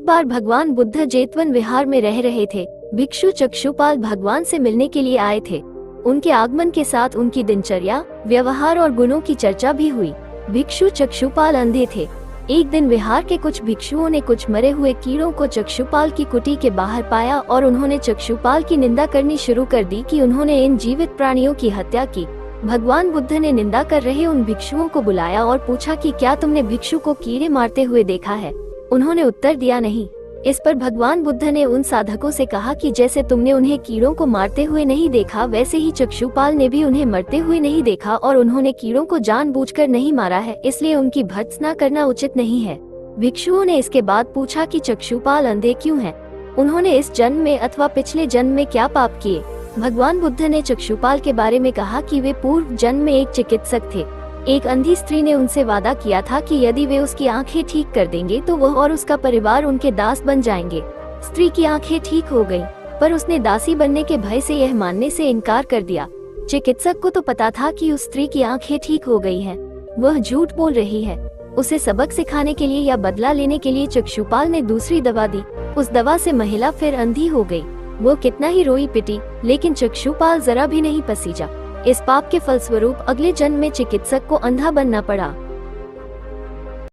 बार भगवान बुद्ध जेतवन विहार में रह रहे थे। भिक्षु चक्षुपाल भगवान से मिलने के लिए आए थे। उनके आगमन के साथ उनकी दिनचर्या, व्यवहार और गुणों की चर्चा भी हुई। भिक्षु चक्षुपाल अंधे थे। एक दिन विहार के कुछ भिक्षुओं ने कुछ मरे हुए कीड़ों को चक्षुपाल की कुटी के बाहर पाया और उन्होंने चक्षुपाल की निंदा करनी शुरू कर दी कि उन्होंने इन जीवित प्राणियों की हत्या की। भगवान बुद्ध ने निंदा कर रहे उन भिक्षुओं को बुलाया और पूछा कि क्या तुमने भिक्षु को कीड़े मारते हुए देखा है? उन्होंने उत्तर दिया नहीं। इस पर भगवान बुद्ध ने उन साधकों से कहा कि जैसे तुमने उन्हें कीड़ों को मारते हुए नहीं देखा, वैसे ही चक्षुपाल ने भी उन्हें मरते हुए नहीं देखा और उन्होंने कीड़ों को जानबूझकर नहीं मारा है, इसलिए उनकी भर्त्सना करना उचित नहीं है। भिक्षुओं ने इसके बाद पूछा कि चक्षुपाल अंधे क्यों हैं? उन्होंने इस जन्म में अथवा पिछले जन्म में क्या पाप किए? भगवान बुद्ध ने चक्षुपाल के बारे में कहा कि वे पूर्व जन्म में एक चिकित्सक थे। एक अंधी स्त्री ने उनसे वादा किया था कि यदि वे उसकी आंखें ठीक कर देंगे तो वह और उसका परिवार उनके दास बन जाएंगे। स्त्री की आंखें ठीक हो गईं, पर उसने दासी बनने के भय से यह मानने से इनकार कर दिया। चिकित्सक को तो पता था कि उस स्त्री की आंखें ठीक हो गई हैं, वह झूठ बोल रही है। उसे सबक सिखाने के लिए या बदला लेने के लिए चक्षुपाल ने दूसरी दवा दी। उस दवा से महिला फिर अंधी हो गई। वो कितना ही रोई पिटी, लेकिन चक्षुपाल जरा भी नहीं पसीजा। इस पाप के फलस्वरूप अगले जन्म में चिकित्सक को अंधा बनना पड़ा।